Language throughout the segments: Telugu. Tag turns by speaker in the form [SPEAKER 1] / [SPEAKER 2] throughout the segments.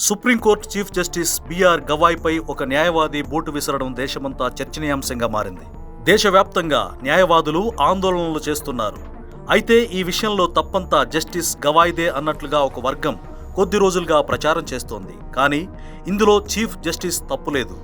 [SPEAKER 1] సుప్రీంకోర్టు చీఫ్ జస్టిస్ బిఆర్ గవాయ్పై ఒక న్యాయవాది బూటు విసరడం దేశమంతా చర్చనీయాంశంగా మారింది. దేశవ్యాప్తంగా న్యాయవాదులు ఆందోళనలు చేస్తున్నారు. అయితే ఈ విషయంలో తప్పంతా జస్టిస్ గవాయ్దే అన్నట్లుగా ఒక వర్గం కొద్ది రోజులుగా ప్రచారం చేస్తోంది. కానీ ఇందులో చీఫ్ జస్టిస్ తప్పులేదు.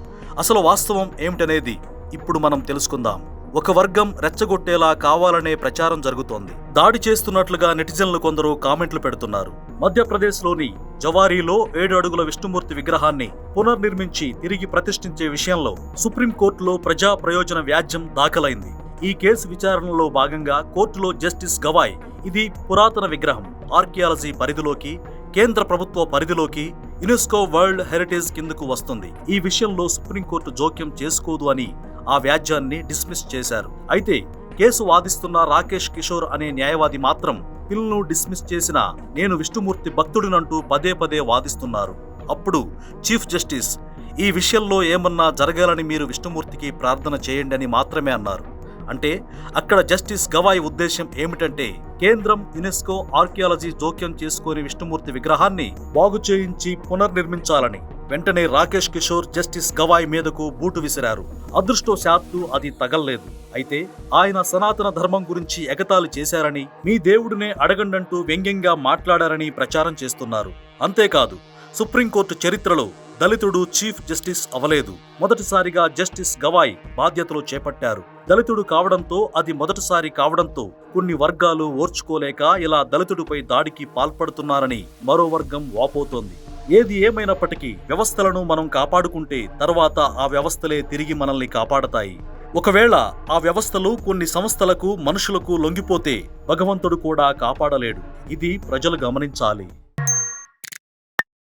[SPEAKER 1] అసలు వాస్తవం ఏమిటనేది ఇప్పుడు మనం తెలుసుకుందాం. ఒక వర్గం రెచ్చగొట్టేలా కావాలనే ప్రచారం జరుగుతోంది. దాడి చేస్తున్నట్లుగా నెటిజన్లు కొందరు కామెంట్లు పెడుతున్నారు. మధ్యప్రదేశ్లోని జవారీలో 7 అడుగుల విష్ణుమూర్తి విగ్రహాన్ని పునర్నిర్మించి తిరిగి ప్రతిష్ఠించే విషయంలో సుప్రీంకోర్టులో ప్రజా ప్రయోజన వ్యాజ్యం దాఖలైంది. ఈ కేసు విచారణలో భాగంగా కోర్టులో జస్టిస్ గవాయ్ ఇది పురాతన విగ్రహం ఆర్కియాలజీ పరిధిలోకి, కేంద్ర ప్రభుత్వ పరిధిలోకి, యునెస్కో వరల్డ్ హెరిటేజ్ కిందకు వస్తుంది. ఈ విషయంలో సుప్రీంకోర్టు జోక్యం చేసుకోదు అని ఆ వ్యాజ్యాన్ని డిస్మిస్ చేశారు. అయితే కేసు వాదిస్తున్న రాకేష్ కిషోర్ అనే న్యాయవాది మాత్రం పిల్ను డిస్మిస్ చేసిన నేను విష్ణుమూర్తి భక్తుడినంటూ పదే పదే వాదిస్తున్నారు. అప్పుడు చీఫ్ జస్టిస్ ఈ విషయంలో ఏమన్నా జరగాలని మీరు విష్ణుమూర్తికి ప్రార్థన చేయండి అని మాత్రమే అన్నారు. అంటే అక్కడ జస్టిస్ గవాయ్ ఉద్దేశం ఏమిటంటే కేంద్రం, యునెస్కో, ఆర్కియాలజీ జోక్యం చేసుకుని విష్ణుమూర్తి విగ్రహాన్ని బాగు చేయించి పునర్నిర్మించాలని. వెంటనే రాకేష్ కిషోర్ జస్టిస్ గవాయ్ మీదకు బూటు విసిరారు. అదృష్టవశాత్తు అది తగల్లేదు. అయితే ఆయన సనాతన ధర్మం గురించి ఎగతాళి చేశారని, మీ దేవుడినే అడగండంటూ వ్యంగ్యంగా మాట్లాడారని ప్రచారం చేస్తున్నారు. అంతేకాదు సుప్రీంకోర్టు చరిత్రలో దళితుడు చీఫ్ జస్టిస్ అవలేదు. మొదటిసారిగా జస్టిస్ గవాయ్ బాధ్యతలు చేపట్టారు. దళితుడు కావడంతో, అది మొదటిసారి కావడంతో కొన్ని వర్గాలు ఓర్చుకోలేక ఇలా దళితుడిపై దాడికి పాల్పడుతున్నారని మరో వర్గం వాపోతోంది. ఏది ఏమైనప్పటికీ వ్యవస్థలను మనం కాపాడుకుంటే తర్వాత ఆ వ్యవస్థలే తిరిగి మనల్ని కాపాడతాయి. ఒకవేళ ఆ వ్యవస్థలు కొన్ని సంస్థలకు, మనుషులకు లొంగిపోతే భగవంతుడు కూడా కాపాడలేడు. ఇది ప్రజలు గమనించాలి.